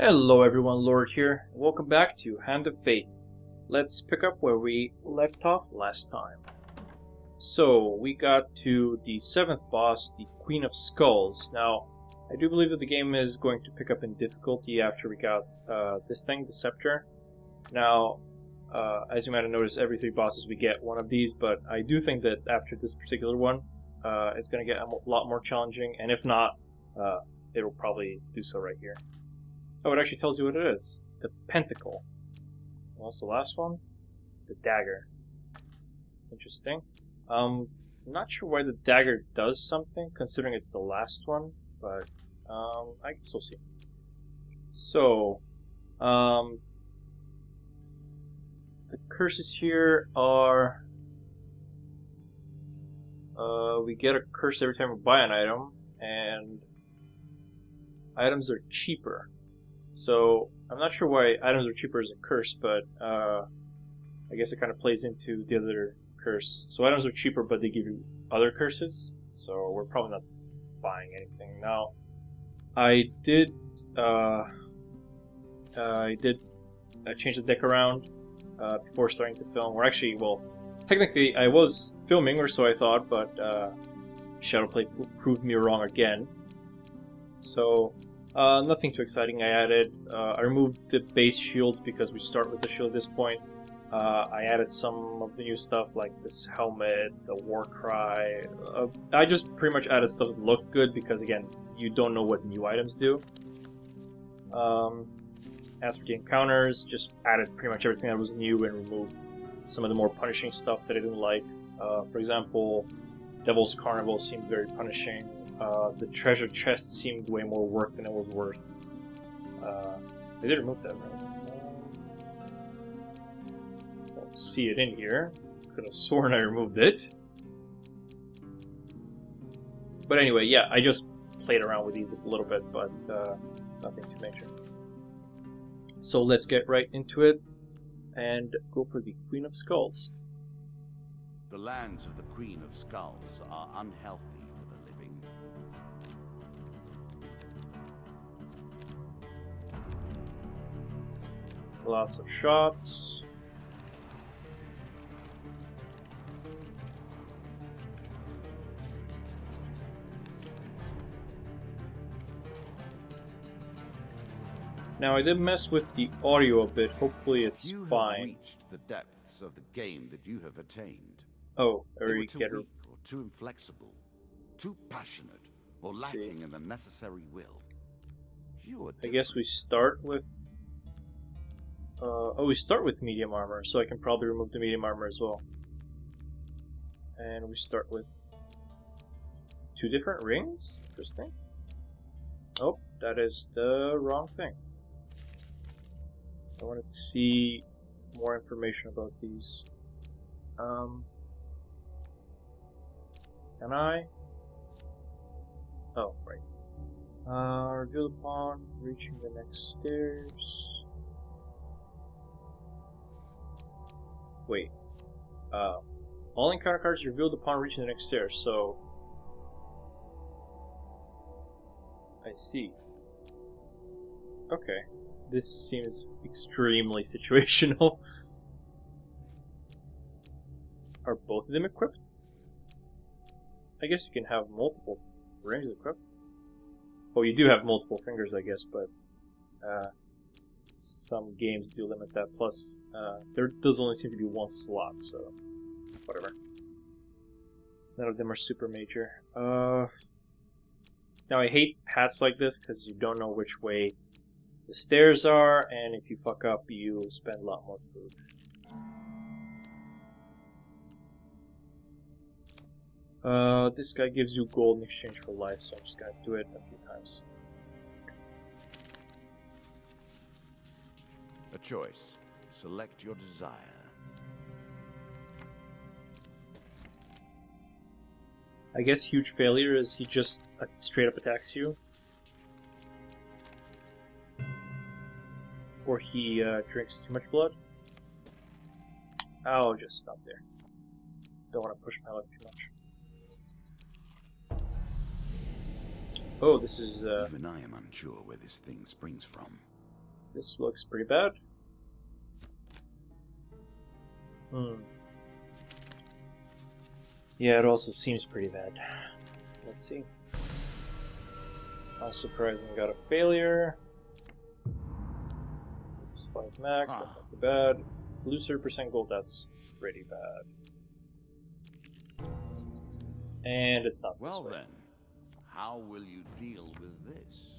Hello everyone, Lord here. Welcome back to Hand of Fate. Let's pick up where we left off last time. So, we got to the 7th boss, the Queen of Skulls. Now, I do believe that the game is going to pick up in difficulty after we got this thing, the Scepter. Now, as you might have noticed, every 3 bosses we get one of these, but I do think that after this particular one, it's going to get a lot more challenging, and if not, it'll probably do so right here. Oh, it actually tells you what it is. The Pentacle. What's the last one? The Dagger. Interesting. Not sure why the Dagger does something, considering it's the last one, but I guess we'll see. So, the curses here are... we get a curse every time we buy an item, and items are cheaper. So, I'm not sure why items are cheaper as a curse, but I guess it kind of plays into the other curse. So items are cheaper, but they give you other curses, so we're probably not buying anything. Now, I did change the deck around before starting to film. Or actually, well, technically I was filming, or so I thought, but Shadowplay proved me wrong again. So, nothing too exciting. I removed the base shields because we start with the shield at this point. I added some of the new stuff like this helmet, the war cry. I just pretty much added stuff that looked good because, again, you don't know what new items do. As for the encounters, just added pretty much everything that was new and removed some of the more punishing stuff that I didn't like. For example, Devil's Carnival seemed very punishing. The treasure chest seemed way more work than it was worth. They did remove that, right? Don't see it in here. Could have sworn I removed it. But anyway, yeah, I just played around with these a little bit, but nothing too major. So let's get right into it and go for the Queen of Skulls. The lands of the Queen of Skulls are unhealthy for the living. Lots of shots. Now I did mess with the audio a bit. Hopefully it's fine. You have reached the depths of the game that you have attained. Oh, They or were you too get her. weak or too inflexible, too passionate, or lacking in the necessary will. You are I guess we start with... we start with medium armor, so I can probably remove the medium armor as well. And we start with 2 different rings? Interesting. Oh, that is the wrong thing. I wanted to see more information about these. Can I? Oh, right. Revealed upon reaching the next stairs. Wait. All encounter cards revealed upon reaching the next stairs, so... I see. Okay. This seems extremely situational. Are both of them equipped? I guess you can have multiple rings equipped. Oh, you do have multiple fingers, I guess, but some games do limit that. Plus, there does only seem to be 1 slot, so whatever. None of them are super major. Now, I hate hats like this because you don't know which way the stairs are, and if you fuck up, you spend a lot more food. This guy gives you gold in exchange for life, so I'm just gonna do it a few times. A choice. Select your desire. I guess huge failure is he just straight up attacks you. Or he drinks too much blood. I'll just stop there. Don't want to push my luck too much. Oh, this is Even I am unsure where this thing springs from. This looks pretty bad. Yeah, it also seems pretty bad. Let's see. Not surprising, we got a failure. Oops, 5 max, that's not too bad. Lose 30% gold, that's pretty bad. And it's not Well this way. then, how will you deal with this?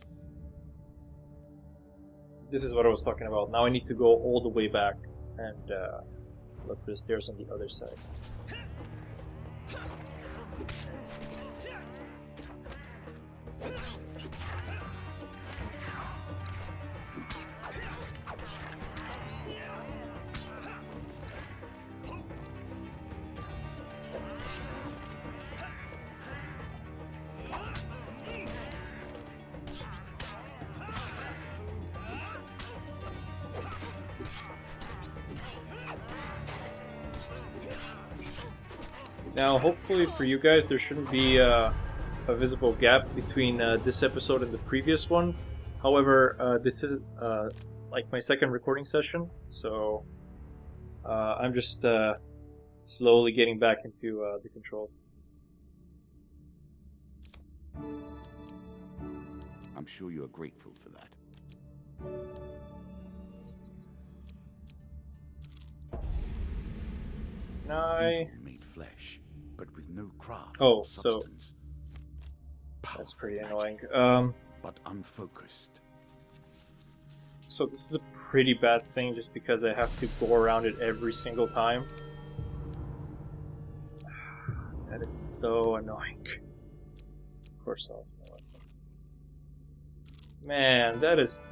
This is what I was talking about. Now I need to go all the way back and look for the stairs on the other side. Now, hopefully for you guys, there shouldn't be a visible gap between this episode and the previous one. However, this is like my second recording session, so I'm just slowly getting back into the controls. I'm sure you are grateful for that. Evil made flesh, but with no craft or substance. That's pretty annoying. But unfocused. So this is a pretty bad thing just because I have to go around it every single time. That is so annoying. Of course I'll smell it. Man, that is...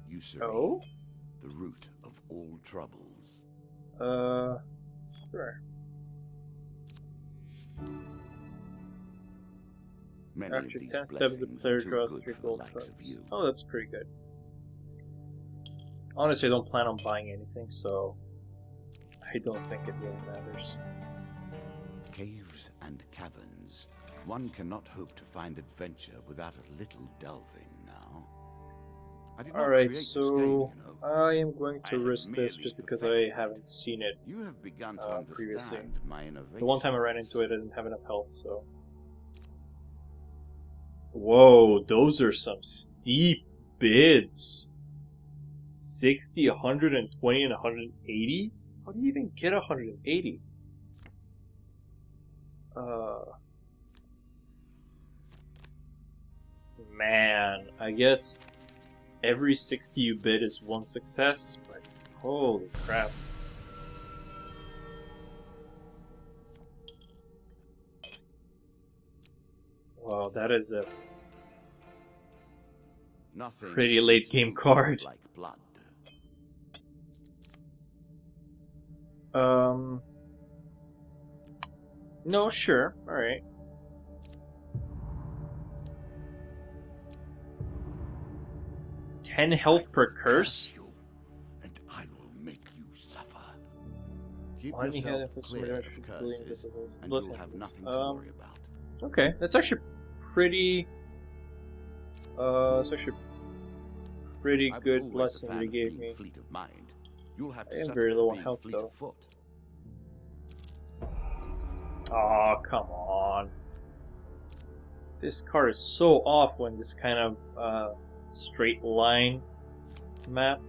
Usury, the root of all troubles. Sure. Many After of these 10 steps, the player draws 3 gold cards. cards. Oh, that's pretty good. Honestly, I don't plan on buying anything, so I don't think it really matters. Caves and caverns. One cannot hope to find adventure without a little delving now. Alright, so I am going to risk this just because I haven't seen it you have begun to previously. my innovation. The one time I ran into it, I didn't have enough health, so... Whoa, those are some steep bids. 60, 120, and 180? How do you even get 180? Man, I guess every 60 you bid is one success, but holy crap. Wow, that is a pretty late game card. Like blood. No, sure, alright. Ten health per curse? And I will make you suffer. Keep Why do you yourself have clear of curses, and you'll have nothing to worry about. Okay, that's actually pretty... it's actually pretty good blessing that he gave me. Fleet of mind. You'll have I am very low on health, though. Aw, come on. This card is so off when this kind of straight line map.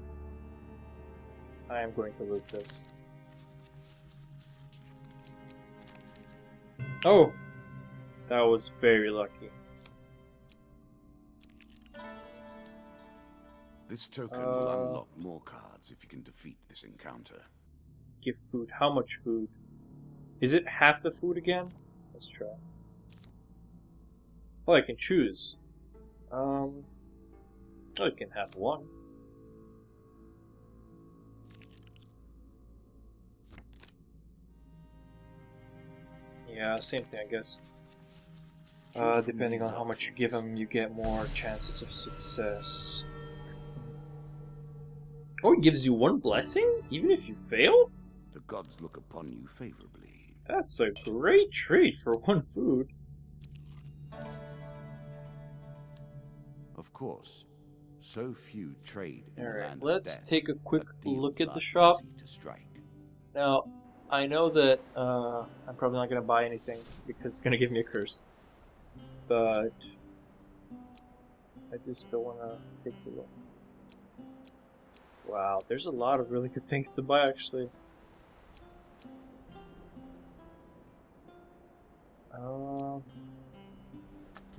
I am going to lose this. Oh! That was very lucky. This token will unlock more cards if you can defeat this encounter. Give food. How much food? Is it half the food again? Let's try. Oh, I can choose. Oh, I can have one. Yeah, same thing, I guess. Depending on how much you give them, you get more chances of success. Oh, it gives you one blessing? Even if you fail? The gods look upon you favorably. That's a great treat for one food. Of course, So few trade in the Alright, land let's of death, take a quick that look deals at the are shop. easy to strike. Now, I know that I'm probably not going to buy anything because it's going to give me a curse. But I do still want to take a look. Wow, there's a lot of really good things to buy actually.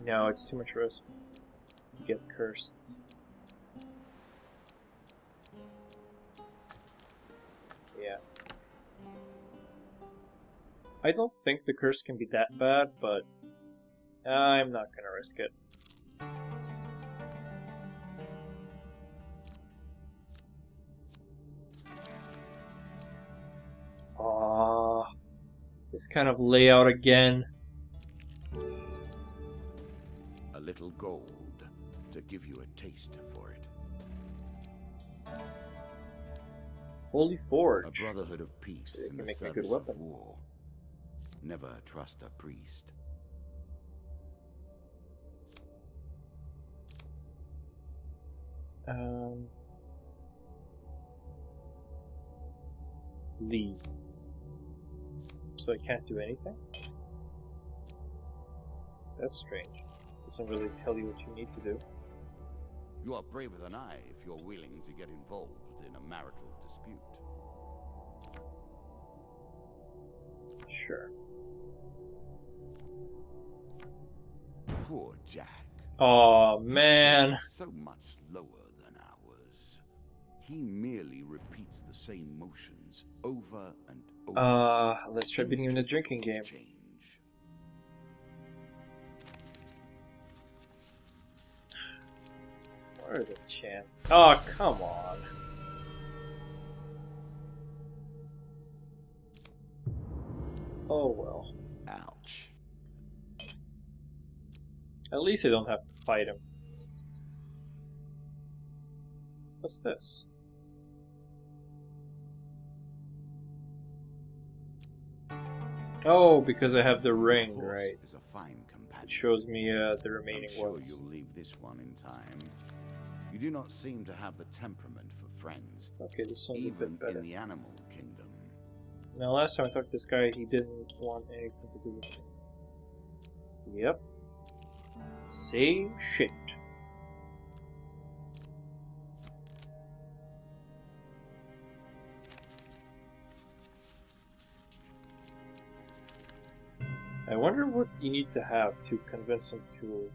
No, it's too much risk to get cursed. Yeah. I don't think the curse can be that bad, but I'm not gonna risk it. Aww. This kind of layout again. A little gold to give you a taste for it. Holy Forge. A brotherhood of peace It in can the make me a good service weapon. of war. Never trust a priest. Leave. So I can't do anything? That's strange. Doesn't really tell you what you need to do. You are braver than I if you're willing to get involved in a marital dispute. Sure. Poor Jack. Oh man. So much lower than ours. He merely repeats the same motions over and over. Let's try beating him in a drinking game. Change. What are the chances? Oh, come on. Oh well. Ouch. At least I don't have to fight him. What's this? Oh, because I have the ring, Horse right? is a fine companion. It shows me the remaining I'm sure ones. you'll leave this one in time. You do not seem to have the temperament for friends, Okay, this one's a even bit better. in the animal kingdom. Now, last time I talked to this guy, he didn't want anything to do with me. Yep. Same shit. I wonder what you need to have to convince him to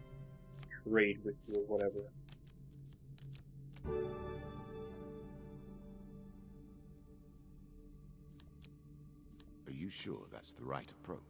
trade with you or whatever. Are you sure that's the right approach?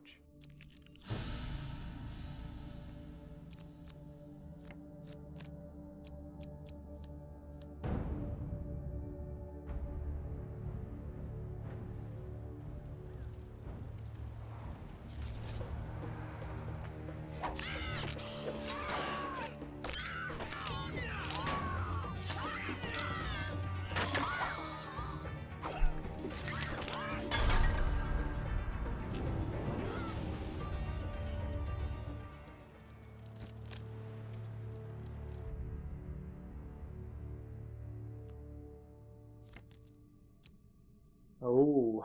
Oh.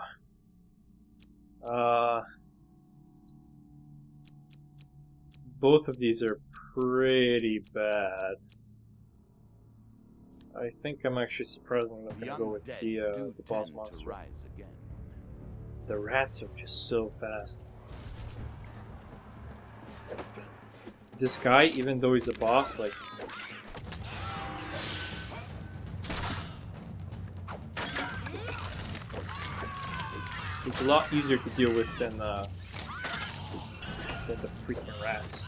Both of these are pretty bad. I think I'm actually surprised I'm not The gonna go with undead the do boss tend monster. to rise again. The rats are just so fast. This guy, even though he's a boss, like... he's a lot easier to deal with than the freaking rats.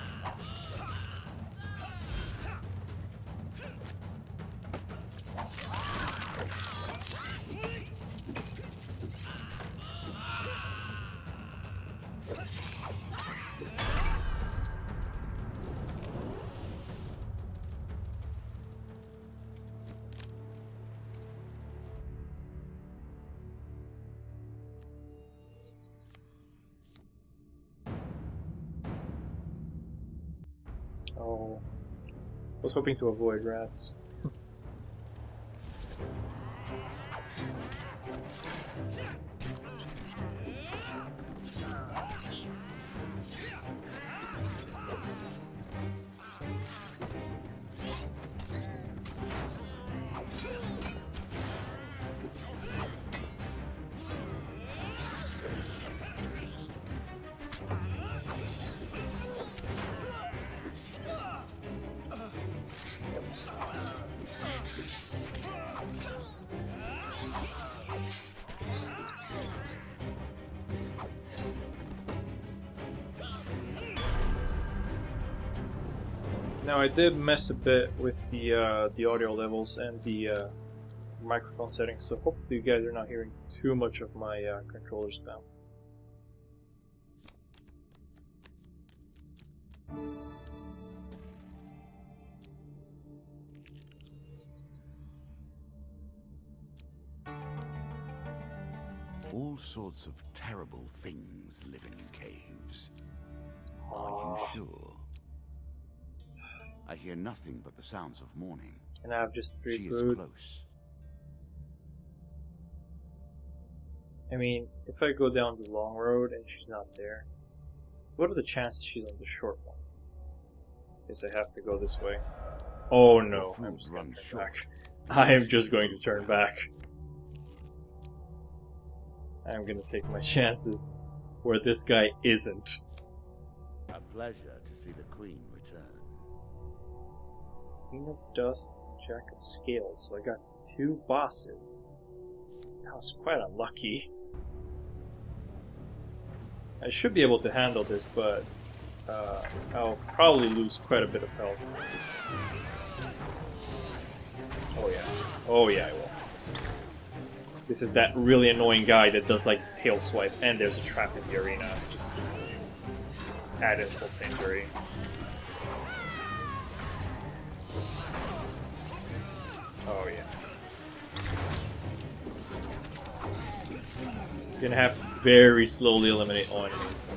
Oh, I was hoping to avoid rats. Now I did mess a bit with the audio levels and the microphone settings, so hopefully you guys are not hearing too much of my controller spam. All sorts of terrible things live in caves. Are you sure? I hear nothing but the sounds of mourning. And I have just 3 She food. is close. I mean, if I go down the long road and she's not there, what are the chances she's on the short one? Guess I have to go this way. Oh no, I'm just going to turn back. I am just going to turn back. I'm going to take my chances where this guy isn't. A pleasure to see the Queen return. Queen of Dust, Jack of Scales, so I got 2 bosses. That was quite unlucky. I should be able to handle this, but I'll probably lose quite a bit of health. Oh yeah. Oh yeah, I will. This is that really annoying guy that does like tail swipe, and there's a trap in the arena, just to add insult to injury. Oh yeah. You're gonna have to very slowly eliminate all enemies.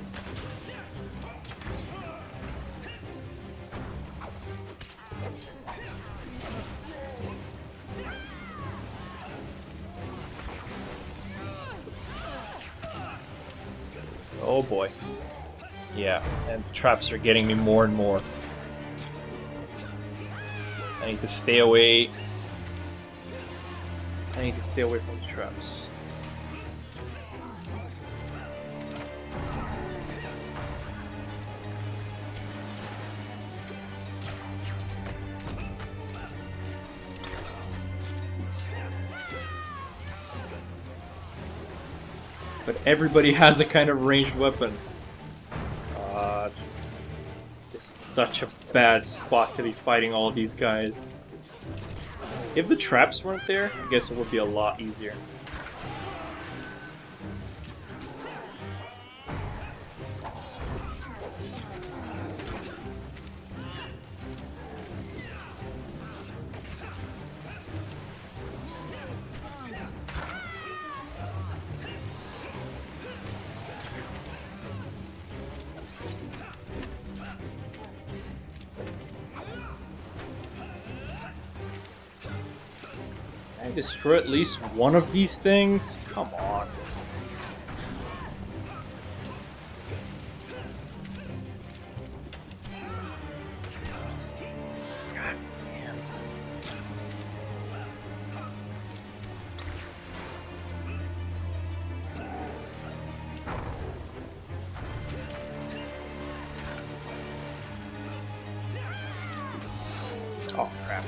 Oh boy. Yeah, and the traps are getting me more and more. I need to stay away. I need to stay away from the traps. But everybody has a kind of ranged weapon. This is such a bad spot to be fighting all these guys. If the traps weren't there, I guess it would be a lot easier. Can I destroy at least one of these things? Come on. God damn. Oh crap.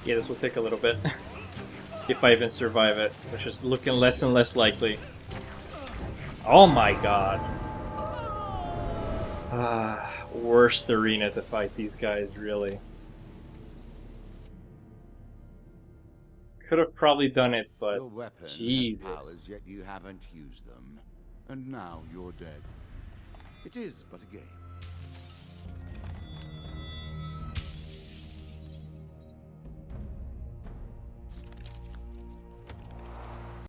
Yeah, this will take a little bit. If I even survive it, which is looking less and less likely. Oh my god. Worst arena to fight these guys, really. Could have probably done it, but Your weapon Jesus. has powers, yet you haven't used them. And now you're dead. It is but a game.